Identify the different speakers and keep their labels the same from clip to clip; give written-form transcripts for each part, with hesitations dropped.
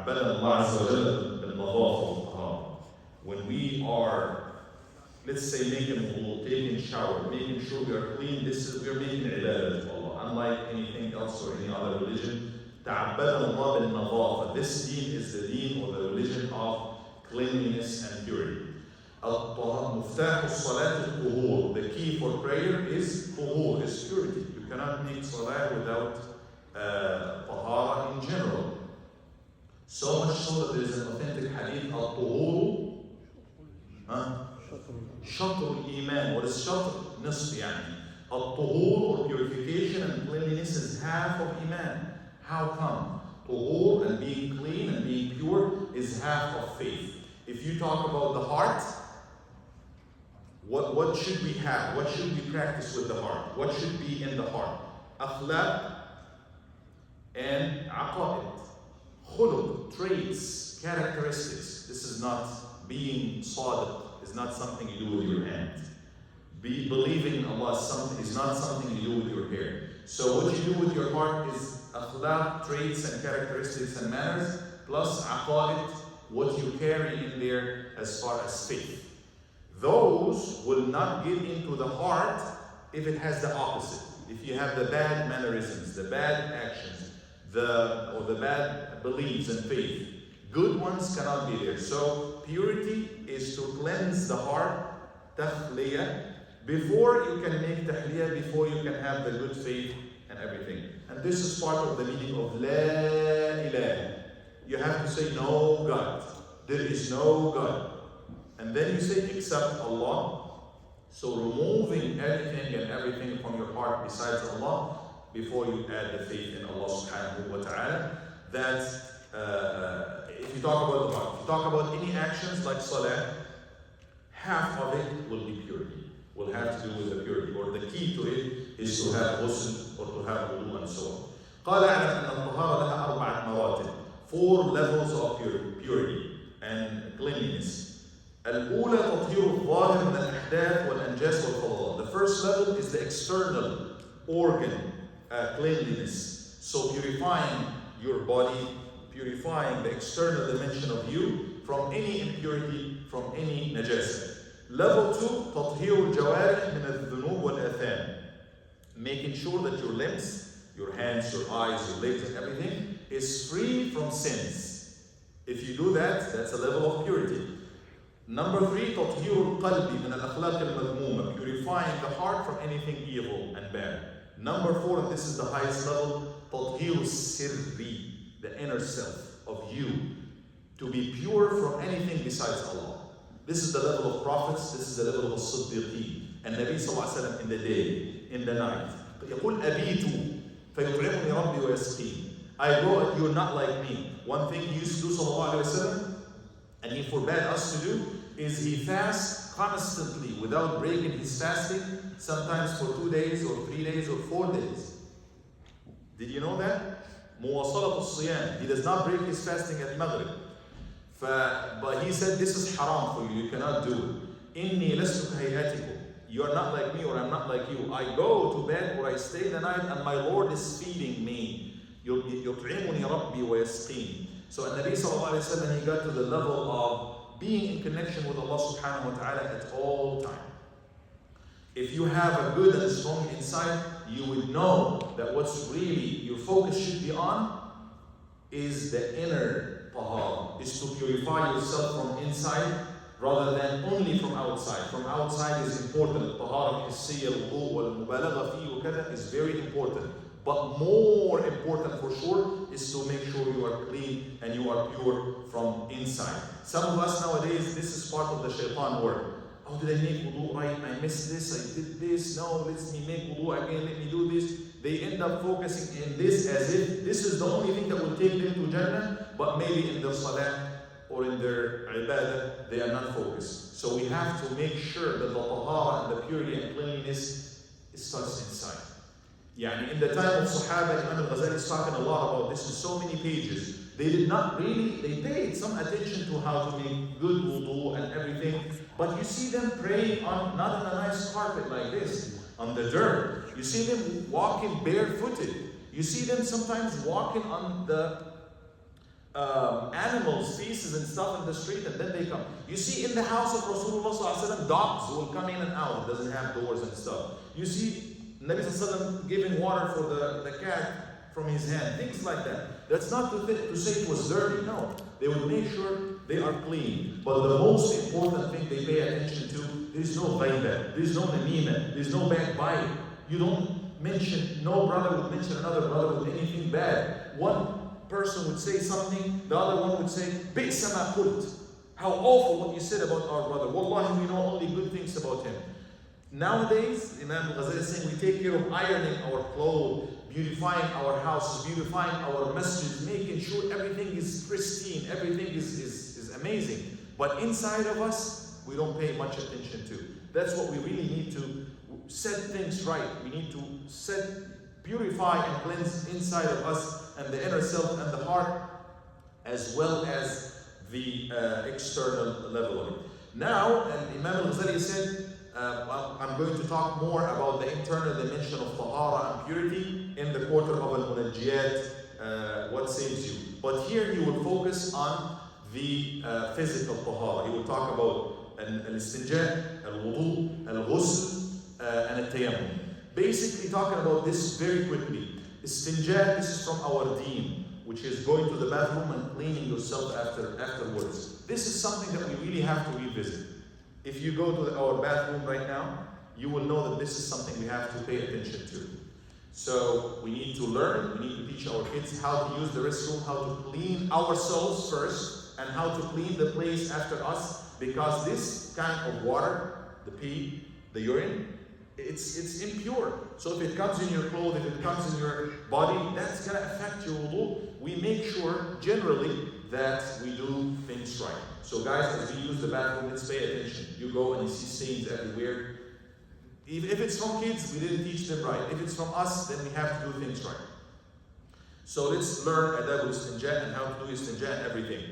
Speaker 1: عبدنا الله عز وجل بالنظافة والطهارة. When we are, let's say, making wudu, taking shower, making sure we are clean, we're making ibadah to Allah. Unlike anything else or any other religion, تعبدنا الله بالنظافة. This deen is the deen or the religion of cleanliness and purity. مفتاح الصلاة الطهور. The key for prayer is طهور, is purity. You cannot make salah without طهارة in general. So much so that there is an authentic hadith, الطهور شطر الإيمان. What is شطر? نصف يعني. الطهور or purification and cleanliness is half of iman. How come? طهور and being clean and being pure is half of faith. If you talk about the heart, what should we have? What should we practice with the heart? What should be in the heart? أخلاق and عقائد. خلق, traits, characteristics. This is not being صادق. It's not something you do with your hand. Believing in Allah is not something you do with your hair. So what you do with your heart is akhlaq, traits and characteristics and manners, plus aqaid, what you carry in there as far as faith. Those will not get into the heart if it has the opposite. If you have the bad mannerisms, the bad actions, or the bad beliefs and faith, good ones cannot be there. So purity is to cleanse the heart, tahliyah, before you can make tahliyah, before you can have the good faith and everything. And this is part of the meaning of La ilaha. You have to say no God. There is no God. And then you say except Allah. So removing anything and everything from your heart besides Allah before you add the faith in Allah subhanahu wa ta'ala. That if you talk about the heart, if you talk about any actions like salah, half of it will be purity. Will have to do with the purity, or the key to it is to have ghusl or to have wudu and so on. قال اعلم أن الطهارة لها 4 مراتب. 4 levels of purity and cleanliness. الأولى تطهير الظاهر من الأحداث والأنجاس والفضلات. The first level is the external organ cleanliness. So purifying your body, purifying the external dimension of you from any impurity, from any najasa. Level 2, تطهير الجوارح من الذنوب والآثام. Making sure that your limbs, your hands, your eyes, your legs and everything is free from sins. If you do that, that's a level of purity. Number 3, تطهير القلب من الأخلاق المذمومة. Purifying the heart from anything evil and bad. Number 4, and this is the highest level, تطهير السر, the inner self of you, to be pure from anything besides Allah. This is the level of prophets, this is the level of Siddiqeen. And Nabi sallallahu alayhi wa sallam in the day, in the night, يقول أبيت فيطعمني ربي ويسقين. I go, you're not like me. One thing he used to do sallallahu alayhi wa sallam, and he forbade us to do, is he fasts constantly without breaking his fasting, sometimes for 2 days or 3 days or 4 days. Did you know that? مواصلة الصيام. He does not break his fasting at Maghrib. But he said, this is haram for you, you cannot do it. إِنِّي لَسْتُ كَهَيْئَتِكُمْ. You are not like me, or I'm not like you. I go to bed or I stay the night and my Lord is feeding me. يُطْعِمُنِي رَبِّي وَيَسْقِينِ. So Nabi sallallahu alayhi wa sallam, he got to the level of being in connection with Allah subhanahu wa ta'ala at all time. If you have a good and strong insight, you would know that what's really your focus should be on is the inner tahara, is to purify yourself from inside rather than only from outside. From outside is important. Tahara al-hissiyya, al-wudu, wal-mubalagha fi وكذا is very important. But more important for sure is to make sure you are clean and you are pure from inside. Some of us nowadays, this is part of the shaitan work. How did I make wudu right? I missed this, I did this, no, let me make wudu again, let me do this. They end up focusing in this as if this is the only thing that will take them to Jannah, but maybe in their salah or in their ibadah, they are not focused. So we have to make sure that the tahara and the purity and cleanliness starts inside. Yani in the time of Sahaba, Imam al-Ghazali is talking a lot about this in so many pages. They did not really, they paid some attention to how to make good wudu and everything, but you see them praying on, not on a nice carpet like this, on the dirt. You see them walking barefooted. You see them sometimes walking on the animals, feces and stuff in the street, and then they come. You see in the house of Rasulullah sallallahu alaihi wasallam, dogs will come in and out. It doesn't have doors and stuff. You see Nabi sallallahu alaihi wasallam giving water for the cat from his hand. Things like that. That's not to say it was dirty. No. They would make sure they are clean. But the most important thing they pay attention to, there's no ghaiba, there's no namima, there's no backbite. You don't mention, no brother would mention another brother with anything bad. One person would say something, the other one would say, bi'sa ma qult. How awful what you said about our brother. Wallahi, we know only good things about him. Nowadays, Imam al-Ghazali is saying we take care of ironing our clothes, beautifying our houses, beautifying our masjids, making sure everything is pristine, everything is amazing. But inside of us, we don't pay much attention to. That's what we really need to set things right. We need to purify and cleanse inside of us and the inner self and the heart, as well as the external level of it. Now, and Imam al-Ghazali said, I'm going to talk more about the internal dimension of tahara and purity in the quarter of al-munajjiyat, what saves you. But here he will focus on the physical tahara. He will talk about al-istinja, al-wudu, al-ghusl, and al-tayammum. Basically talking about this very quickly. Istinja, this is from our deen, which is going to the bathroom and cleaning yourself afterwards. This is something that we really have to revisit. If you go to our bathroom right now, you will know that this is something we have to pay attention to. So we need to learn, we need to teach our kids how to use the restroom, how to clean ourselves first, and how to clean the place after us, because this kind of water, the pee, the urine, it's impure. So if it comes in your clothes, if it comes in your body, that's going to affect your wudu. We make sure, generally, that we do things right. So guys, as we use the bathroom, let's pay attention. You go and you see stains everywhere. Even if it's from kids, we didn't teach them right. If it's from us, then we have to do things right. So let's learn adab al-istinja and how to do istinja and everything.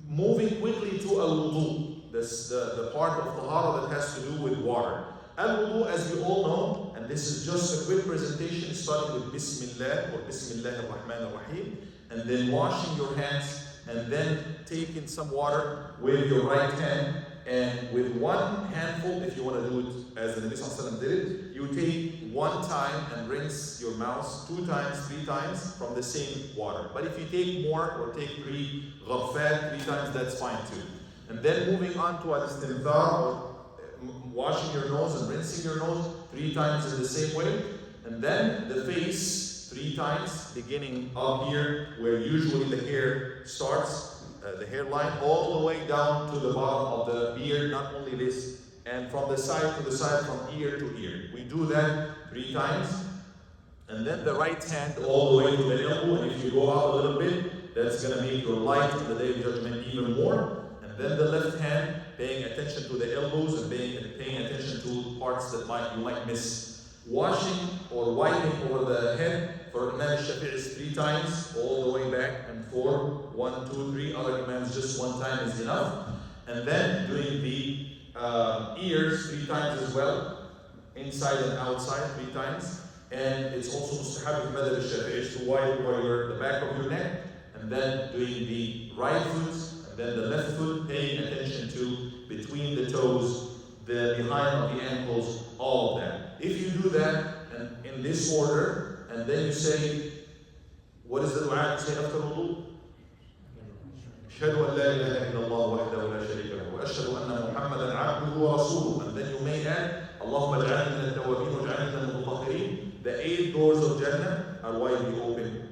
Speaker 1: Moving quickly to al-wudu, the part of tahara that has to do with water. Al-wudu, as you all know, and this is just a quick presentation, starting with Bismillah or Bismillah ar-Rahman ar-Rahim, and then washing your hands, and then taking some water with your right hand, and with one handful, if you want to do it as the Nabi Sallallahu Alaihi Wasallam did it, you take one time and rinse your mouth 2 times, 3 times from the same water. But if you take more or take 3 ghafat 3 times, that's fine too. And then moving on to al-istinthar, or washing your nose and rinsing your nose 3 times in the same way. And then the face 3 times, beginning up here where usually the hair starts, the hairline, all the way down to the bottom of the beard, not only this, and from the side to the side, from ear to ear. We do that 3 times. And then the right hand all the way to the elbow, and if you go out a little bit, that's going to make your light on the day of judgment even more. And then the left hand, paying attention to the elbows and paying attention to parts that you might miss. Washing or wiping over the head for Imam al-Shafi'i is 3 times, all the way back and 4, 1, 2, 3. Other Imams, just 1 time is enough. And then doing the ears 3 times as well, inside and outside 3 times. And it's also mustahab of Madhab al-Shafi'i to wipe over the back of your neck, and then doing the right foot, and then the left foot, paying attention to between the toes, the behind of the ankles, all of that. If you do that and in this order, and then you say, what is the dua to say after wudu? أشهد أن لا إله إلا الله وحده لا شريك له وأشهد أن محمدا عبده ورسوله. And then you may add, اللهم اجعلني من التوابين واجعلني من المطهرين. The 8 doors of Jannah are widely open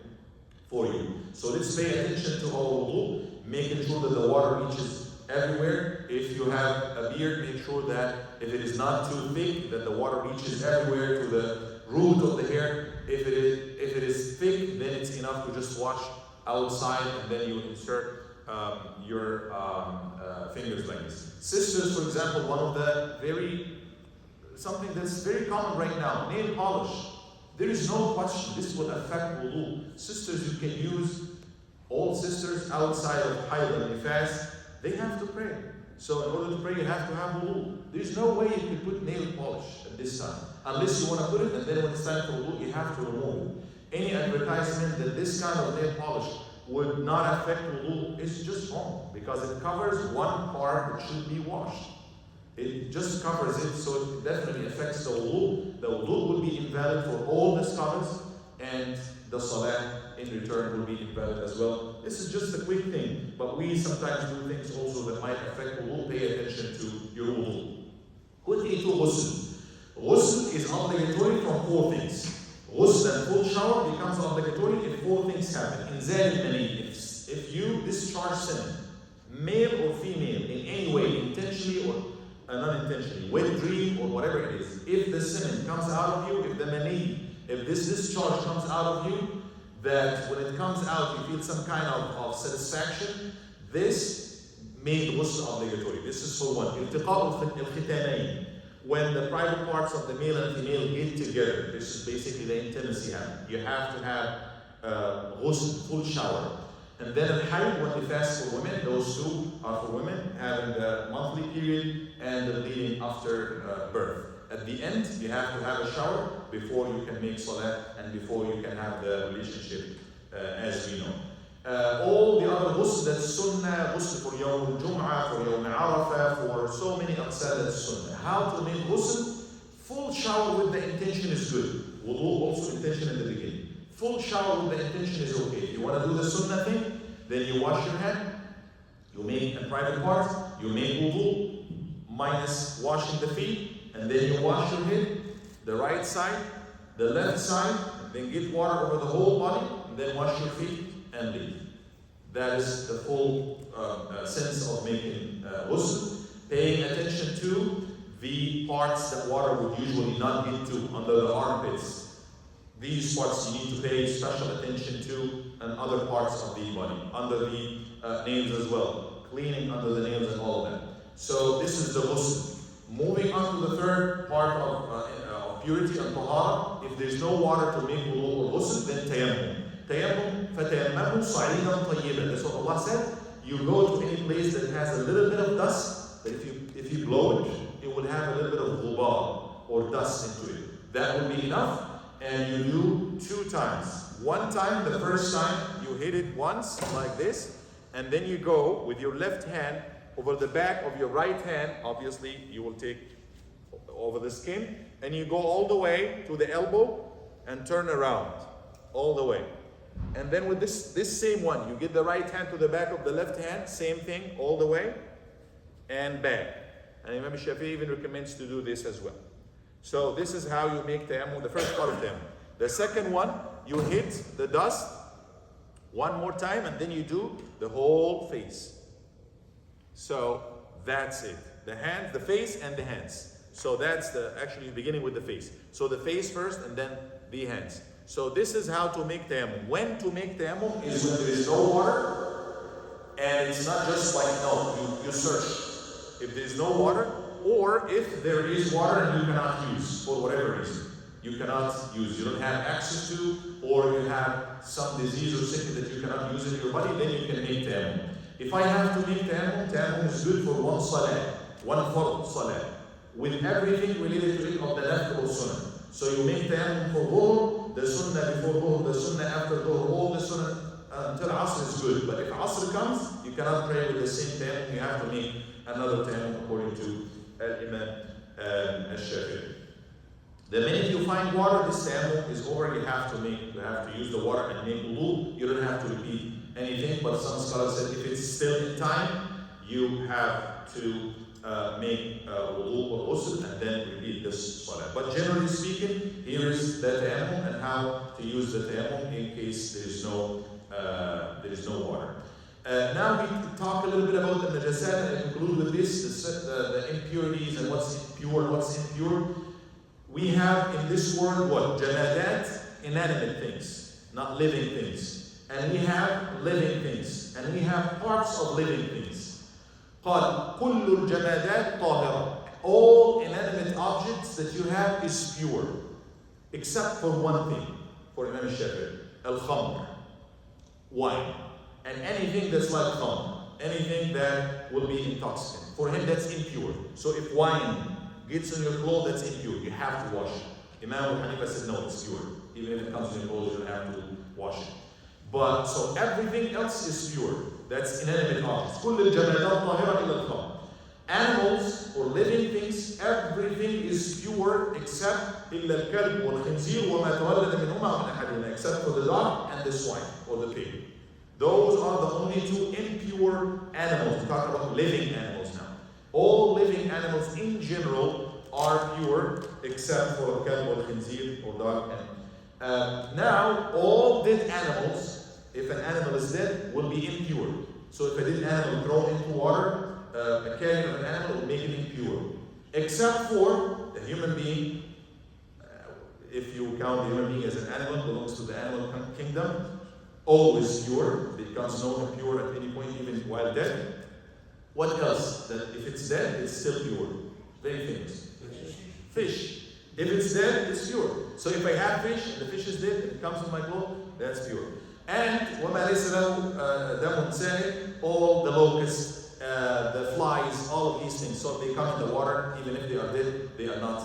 Speaker 1: for you. So let's pay attention to our wudu, making sure that the water reaches everywhere. If you have a beard, make sure that if it is not too thick, that the water reaches everywhere to the root of the hair. If it is thick, then it's enough to just wash outside, and then you insert your fingers like this. Sisters, for example, one of the something that's very common right now, nail polish. There is no question this will affect wudu. Sisters, you can use, all sisters outside of Hayd and Nifas, they have to pray. So in order to pray, you have to have wudu. There's no way you can put nail polish at this time. Unless you want to put it, and then when it's time for wudu, you have to remove it. Any advertisement that this kind of nail polish would not affect wudu is just wrong, because it covers one part that should be washed. It just covers it, so it definitely affects the wudu. The wudu will be invalid for all the scholars, and the salah in return will be invalid as well. This is just a quick thing, but we sometimes do things also that might affect wudu. Pay attention to your wudu. Ghusl. Ghusl is obligatory from 4 things. Ghusl and full shower becomes obligatory if 4 things happen. Inzal al-mani, if you discharge semen, male or female, in any way, intentionally or unintentionally, wet dream or whatever it is, if the semen comes out of you, if the mani, if this discharge comes out of you, that when it comes out you feel some kind of satisfaction, this made ghusl obligatory. This is for one. Iltiqa al-khitanayn. When the private parts of the male and female get together, this is basically the intimacy happening. You have to have ghusl, full shower. And then al-hayd, when we fast for women, those 2 are for women, having the monthly period and the bleeding after birth. At the end, you have to have a shower before you can make salah and before you can have the relationship, as we know. All the other ghusl, that's sunnah, ghusl for yawm al-jum'ah, for yawm arafah, for so many aqsal, that's sunnah. How to make ghusl? Full shower with the intention is good. Wudu also intention in the beginning. Full shower with the intention is okay. If you want to do the sunnah thing, then you wash your hand, you make a private part, you make wudu, minus washing the feet, and then you wash your head, the right side, the left side, and then get water over the whole body, and then wash your feet and leave. That is the full sense of making ghusl. Paying attention to the parts that water would usually not get to, under the armpits. These parts you need to pay special attention to, and other parts of the body, under the nails as well, cleaning under the nails and all of that. So this is the ghusl. Moving on to the third part of purity and tahara, if there's no water to make wudu or ghusl, then tayammum. Tayammum, فَتَيَمَّمُوا صَعِيدًا طَيِّبًا. That's what Allah said. You go to any place that has a little bit of dust, that if you blow it, it will have a little bit of ghubar or dust into it. That will be enough, and you do 2 times. 1 time, the first time, you hit it once like this, and then you go with your left hand over the back of your right hand. Obviously, you will take over the skin, and you go all the way to the elbow and turn around all the way. And then with this same one, you get the right hand to the back of the left hand, same thing, all the way and back. And Imam Shafi'i even recommends to do this as well. So this is how you make tayammum, the first part of tayammum. The second one, you hit the dust 1 more time, and then you do the whole face. So that's it. The hands, the face, and the hands. So that's actually beginning with the face. So the face first, and then the hands. So this is how to make tayammum. When to make tayammum is when there is no water, and it's not just like, no, you search. If there is no water, or if there is water and you cannot use, for whatever reason. You cannot use, you don't have access to, or you have some disease or sickness that you cannot use in your body, then you can make tayammum. If I have to make tayammum, tayammum is good for 1 salah, 1 fard salah, with everything related to it of the left or sunnah. So you make tayammum for dhuhr, the sunnah before dhuhr, the sunnah after dhuhr, all the sunnah until asr is good. But if asr comes, you cannot pray with the same tayammum, you have to make another tayammum according to Imam al-Shafi'i. The minute you find water, this tayammum is over. You have to use the water and make wudu. You don't have to repeat anything, but some scholars said if it's still in time, you have to make wudu or ghusl and then repeat this salah. But generally speaking, here is the tayammum and how to use the tayammum in case there is no water. Now we talk a little bit about the najasat and include with this the impurities and what's pure and what's impure. We have in this world what? Jamadat, inanimate things, not living things. And we have living things. And we have parts of living things. قال كل الجمادات طاهرة. All inanimate objects that you have is pure. Except for one thing, for Imam Shafi'i, al-khamr, wine. And anything that's like khamr, anything that will be intoxicant. For him that's impure. So if wine gets on your clothes, that's impure. You have to wash it. Imam Abu Hanifa said no, it's pure. Even if it comes in your clothes, you don't have to wash it. But so everything else is pure. That's inanimate objects. كل الجمادات طاهرة إلا الخمر. Animals or living things, everything is pure except إلا الكلب والخنزير وما تولد منهما من أحدهما, except for the dog and the swine or the pig. Those are the only two impure animals. We're talking about living animals now. All living animals in general are pure except for الكلب والخنزير or dog. And now all dead animals, if an animal is dead, will be impure. So if a dead animal thrown into water, a carrion of an animal will make it impure. Except for the human being, if you count the human being as an animal, belongs to the animal kingdom, always pure, becomes no impure at any point, even while dead. What else? That if it's dead, it's still pure. Very famous. Fish. If it's dead, it's pure. So if I have fish and the fish is dead, it comes in my bowl, that's pure. And وَمَا لَيْسَ لَهُ دَمٌ سَائِلٌ, all the locusts, the flies, all of these things. So if they come in the water, even if they are dead, they are not,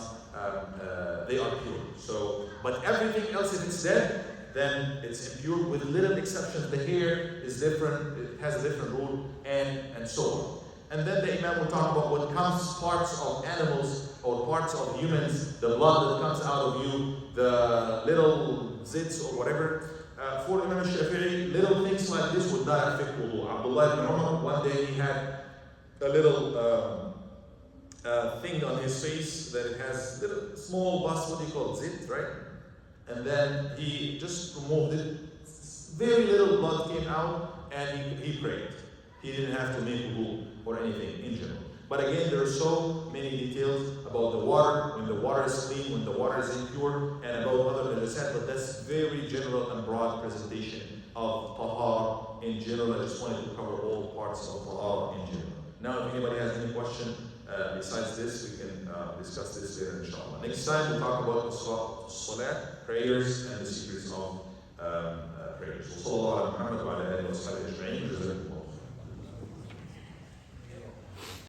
Speaker 1: they are pure. So, but everything else, if it's dead, then it's impure with little exceptions. The hair is different, it has a different rule, and so on. And then the Imam will talk about what comes, parts of animals or parts of humans, the blood that comes out of you, the little zits or whatever. For Imam Shafi'i, little things like this would not affect wudu. Abdullah ibn Umar, one day he had a little thing on his face that it has little small bus, what do you call it, zit, right? And then he just removed it. Very little blood came out, and he prayed. He didn't have to make wudu or anything in general. But again, there are so many details about the water, when the water is clean, when the water is impure, and about other najasat, but that's very general and broad presentation of tahara in general. I just wanted to cover all parts of tahara in general. Now, if anybody has any question besides this, we can discuss this later, inshallah. Next time, we'll talk about salat, prayers, and the secrets of prayers.